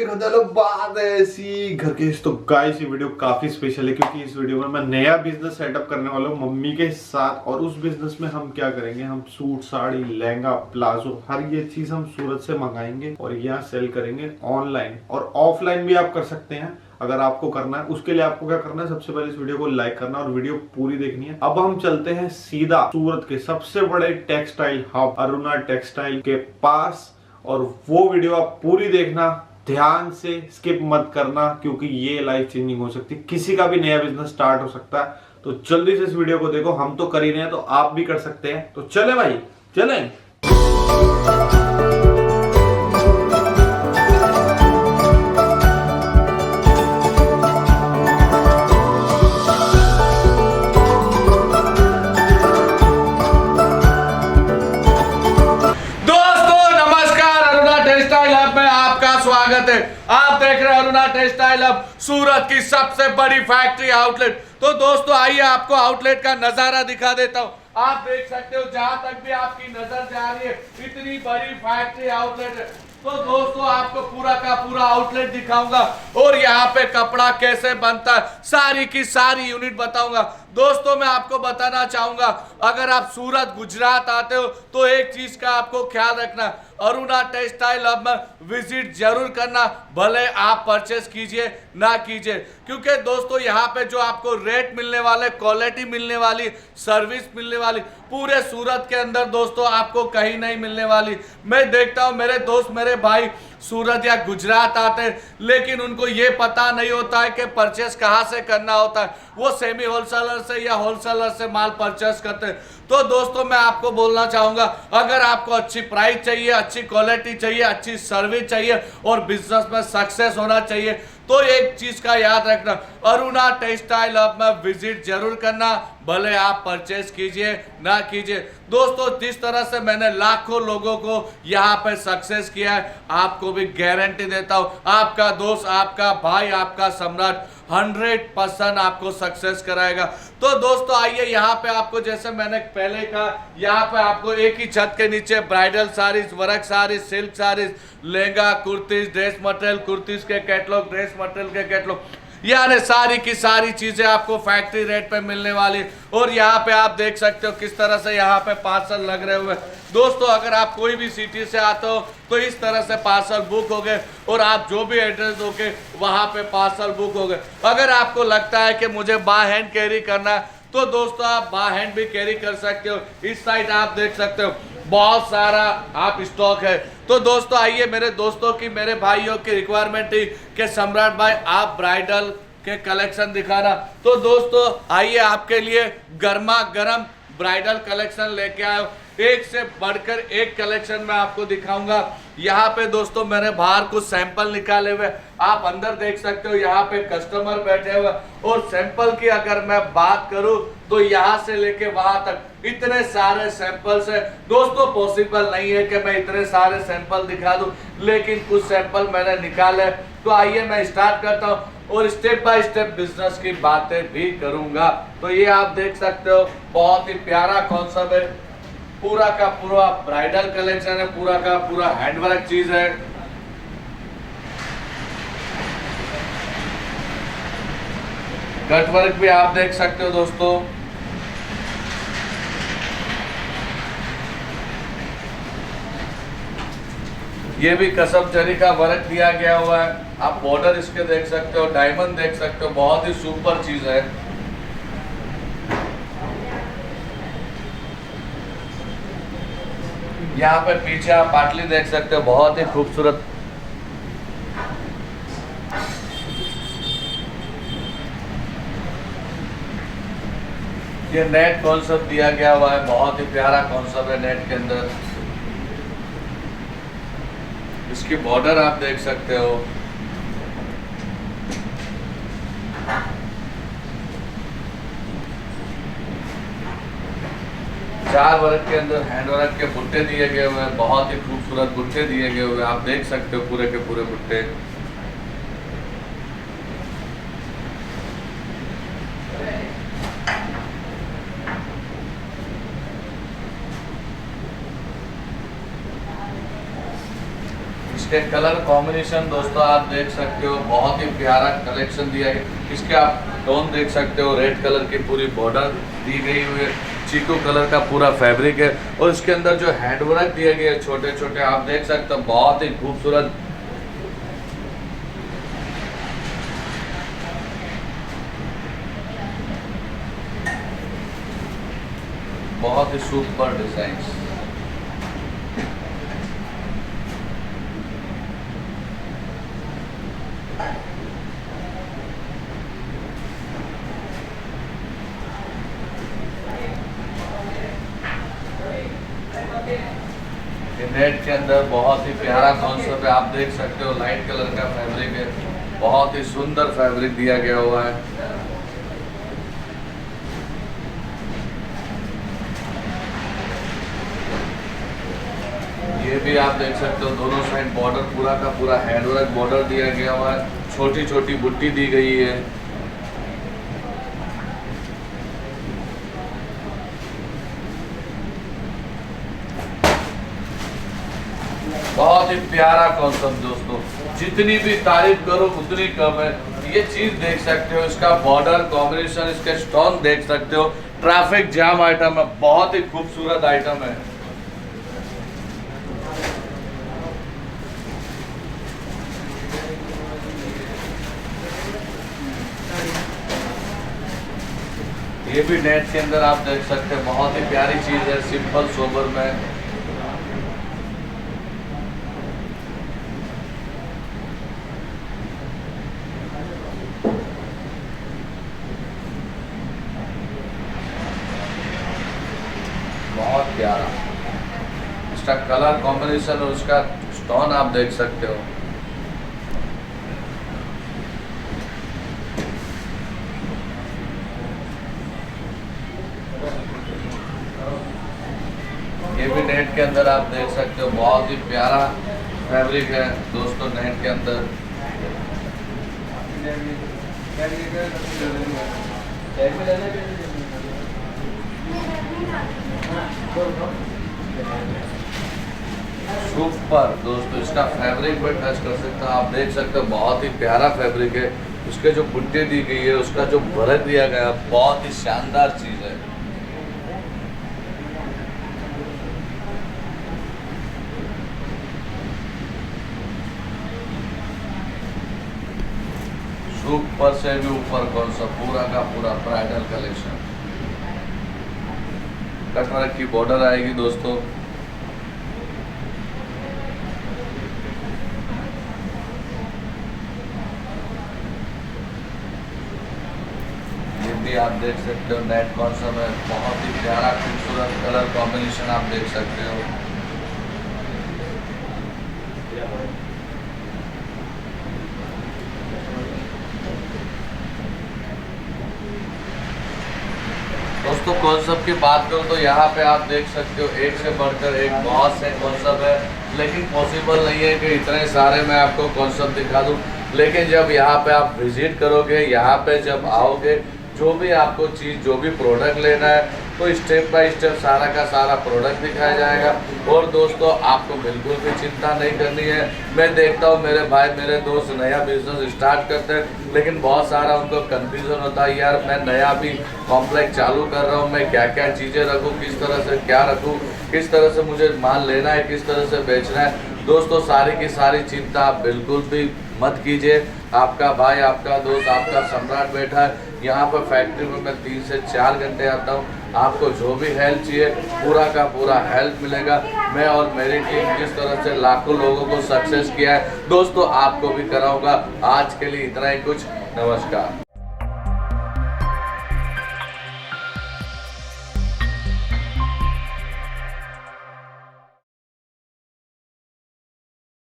घर लोग बात है ऐसी घर के। तो गाइस ये वीडियो काफी स्पेशल है क्योंकि इस वीडियो में मैं नया बिजनेस सेटअप करने वाला हूँ मम्मी के साथ। और उस बिजनेस में हम क्या करेंगे, हम सूट, साड़ी, लहंगा, प्लाजो, हर ये चीज हम सूरत से मंगाएंगे और यहाँ सेल करेंगे ऑनलाइन और ऑफलाइन भी आप कर सकते हैं अगर आपको करना है। उसके लिए आपको क्या करना है, सबसे पहले इस वीडियो को लाइक करना और वीडियो पूरी देखनी है। अब हम चलते हैं सीधा सूरत के सबसे बड़े टेक्सटाइल हब अरुणा टेक्सटाइल के पास और वो वीडियो आप पूरी देखना, ध्यान से स्किप मत करना क्योंकि ये लाइफ चेंजिंग हो सकती है। किसी का भी नया बिजनेस स्टार्ट हो सकता है, तो जल्दी से इस वीडियो को देखो। हम तो कर ही रहे हैं तो आप भी कर सकते हैं। तो चले भाई चलें। स्वागत है। आप देख रहे हैं अरुणा टेक्सटाइल हब, सूरत की सबसे बड़ी फैक्ट्री आउटलेट। तो दोस्तों आइए आपको आउटलेट का नजारा दिखा देता हूं। आप देख सकते हो जहां तक भी आपकी नजर जा रही है इतनी बड़ी फैक्ट्री आउटलेट है। तो दोस्तों आपको पूरा का पूरा आउटलेट दिखाऊंगा और यहाँ पे कपड़ा कैसे बनता है सारी की सारी यूनिट बताऊंगा। दोस्तों मैं आपको बताना चाहूंगा, अगर आप सूरत गुजरात आते हो तो एक चीज का आपको ख्याल रखना, अरुणा टेक्सटाइल हब में विजिट जरूर करना, भले आप परचेस कीजिए ना कीजिए। क्योंकि दोस्तों यहाँ पे जो आपको रेट मिलने वाले, क्वालिटी मिलने वाली, सर्विस मिलने वाली पूरे सूरत के अंदर दोस्तों आपको कहीं नहीं मिलने वाली। मैं देखता हूँ मेरे दोस्त, मेरे भाई सूरत या गुजरात आते हैं लेकिन उनको ये पता नहीं होता है कि परचेस कहाँ से करना होता है। वो सेमी होलसेलर से या होलसेलर से माल परचेस करते हैं। तो दोस्तों मैं आपको बोलना चाहूंगा, अगर आपको अच्छी प्राइस चाहिए, अच्छी क्वालिटी चाहिए, अच्छी सर्विस चाहिए और बिजनेस में सक्सेस होना चाहिए तो एक चीज का याद रखना, अरुणा टेक्सटाइल हब में विजिट जरूर करना, भले आप परचेस कीजिए ना कीजिए। दोस्तों जिस तरह से मैंने लाखों लोगों को यहाँ पे सक्सेस किया है, आपको भी गारंटी देता हूँ आपका दोस्त, आपका भाई, आपका सम्राट 100% आपको सक्सेस कराएगा। तो दोस्तों आइए यहाँ पे आपको, जैसे मैंने पहले कहा, यहाँ पे आपको एक ही छत के नीचे bridal saris, work saris, silk saris, lehenga, kurtis, dress material, kurtis के कैटलॉग, ड्रेस मटेरियल के कैटलॉग, यानी सारी की सारी चीजें आपको फैक्ट्री रेट पे मिलने वाली। और यहाँ पे आप देख सकते हो किस तरह से यहाँ पे पार्सल लग रहे हुए। दोस्तों अगर आप कोई भी सिटी से आते हो तो इस तरह से पार्सल बुक हो गए और आप जो भी एड्रेस दोगे वहां पे पार्सल बुक हो गए। अगर आपको लगता है कि मुझे बाय हैंड कैरी करना है तो दोस्तों आप बाय हैंड भी कैरी कर सकते हो। इस साइड आप देख सकते हो बहुत सारा आप स्टॉक है। तो दोस्तों आइए, मेरे दोस्तों की, मेरे भाइयों की रिक्वायरमेंट थी कि सम्राट भाई आप ब्राइडल के कलेक्शन दिखाना। तो दोस्तों आइए आपके लिए गर्मा गर्म ब्राइडल कलेक्शन लेके आया, एक से बढ़कर एक कलेक्शन मैं आपको दिखाऊंगा। यहाँ पे दोस्तों मैंने बाहर कुछ सैंपल निकाले हुए, आप अंदर देख सकते हो। यहाँ पे कस्टमर बैठे हुए और सैंपल की अगर मैं बात करूं तो यहाँ से लेके वहां तक इतने सारे सैंपल्स है। दोस्तों पॉसिबल नहीं है कि मैं इतने सारे सैंपल दिखा दूं, लेकिन कुछ सैंपल मैंने निकाले। तो आइए मैं स्टार्ट करता हूँ और स्टेप बाय स्टेप बिजनेस की बातें भी करूंगा। तो ये आप देख सकते हो बहुत ही प्यारा कॉन्सेप्ट है, पूरा का पूरा ब्राइडल कलेक्शन है, पूरा का पूरा हैंडवर्क चीज है। कटवर्क भी आप देख सकते हो दोस्तों। ये भी कसम जरी का वर्क दिया गया हुआ है। आप बॉर्डर इसके देख सकते हो, डायमंड देख सकते हो, बहुत ही सुपर चीज है। यहाँ पे पीछे आप पाटली देख सकते हो, बहुत ही खूबसूरत। ये नेट कॉन्सेप्ट दिया गया हुआ है, बहुत ही प्यारा कॉन्सेप्ट है नेट के अंदर। इसकी बॉर्डर आप देख सकते हो। चार वर्क के अंदर हैंड वर्क के बुट्टे दिए गए हुए हैं, बहुत ही खूबसूरत बुट्टे दिए गए हुए हैं, आप देख सकते हो पूरे के पूरे बुट्टे। इसके कलर कॉम्बिनेशन दोस्तों आप देख सकते हो, बहुत ही प्यारा कलेक्शन दिया है। इसके आप टोन देख सकते हो, रेड कलर की पूरी बॉर्डर दी गई हुई है, चीकू कलर का पूरा फैब्रिक है और इसके अंदर जो हैंडवर्क दिए गए हैं छोटे छोटे आप देख सकते हो, बहुत ही खूबसूरत। बहुत ही सुपर डिजाइन। नेट के अंदर बहुत ही प्यारा कॉन्सेप्ट है, आप देख सकते हो, लाइट कलर का फैब्रिक है, बहुत ही सुंदर फैब्रिक दिया गया हुआ है। ये भी आप देख सकते हो, दोनों साइड बॉर्डर पूरा का पूरा हैंडवर्क बॉर्डर दिया गया हुआ है, छोटी छोटी बुट्टी दी गई है। बहुत ही प्यारा कॉन्सेप्ट दोस्तों, जितनी भी तारीफ करो उतनी कम है। ये चीज देख सकते हो, इसका बॉर्डर कॉम्बिनेशन, इसके स्टोन देख सकते हो, ट्रैफिक जाम आइटम है, बहुत ही खूबसूरत आइटम है। ये भी नेट के अंदर आप देख सकते हैं, बहुत ही प्यारी चीज है, सिंपल सोबर में। बहुत प्यारा इसका कलर कॉम्बिनेशन और उसका स्टोन आप देख सकते हो। ये भी नेट के अंदर आप देख सकते हो, बहुत ही प्यारा फैब्रिक है दोस्तों नेट के अंदर। सुपर दोस्तों, इसका फैब्रिक पर टच कर सकते हो, आप देख सकते हो, बहुत ही प्यारा फैब्रिक है। उसके जो बुट्टे दी गई है, उसका जो वर्क दिया गया, बहुत ही शानदार चीज है। सुपर से भी ऊपर कौन सा पूरा का पूरा ब्राइडल कलेक्शन, कटवर्क की बॉर्डर आएगी दोस्तों। ये भी आप देख सकते हो, नेट कॉन्सेप्ट है, बहुत ही प्यारा खूबसूरत कलर कॉम्बिनेशन आप देख सकते हो। दोस्तों कॉन्सेप्ट की बात करूँ तो यहाँ पे आप देख सकते हो, एक से बढ़कर एक बहुत से कॉन्सेप्ट है, लेकिन पॉसिबल नहीं है कि इतने सारे मैं आपको कॉन्सेप्ट दिखा दूँ। लेकिन जब यहाँ पे आप विजिट करोगे, यहाँ पे जब आओगे, जो भी आपको चीज़, जो भी प्रोडक्ट लेना है, तो स्टेप बाय स्टेप सारा का सारा प्रोडक्ट दिखाया जाएगा। और दोस्तों आपको बिल्कुल भी चिंता नहीं करनी है। मैं देखता हूँ मेरे भाई, मेरे दोस्त नया बिजनेस स्टार्ट करते हैं, लेकिन बहुत सारा उनको कंफ्यूजन होता है, यार मैं नया भी कॉम्प्लेक्स चालू कर रहा हूँ, मैं क्या क्या चीज़ें रखूँ, किस तरह से क्या रखूँ, किस तरह से मुझे माल लेना है, किस तरह से बेचना है। दोस्तों सारी की सारी चिंता आप बिल्कुल भी मत कीजिए। आपका भाई, आपका दोस्त, आपका सम्राट बैठा है यहाँ पर फैक्ट्री में। मैं 3 से 4 घंटे आता हूँ, आपको जो भी हेल्प चाहिए पूरा का पूरा हेल्प मिलेगा। मैं और मेरी टीम जिस तरह से लाखों लोगों को सक्सेस किया है, दोस्तों आपको भी कराऊंगा। आज के लिए इतना ही कुछ, नमस्कार।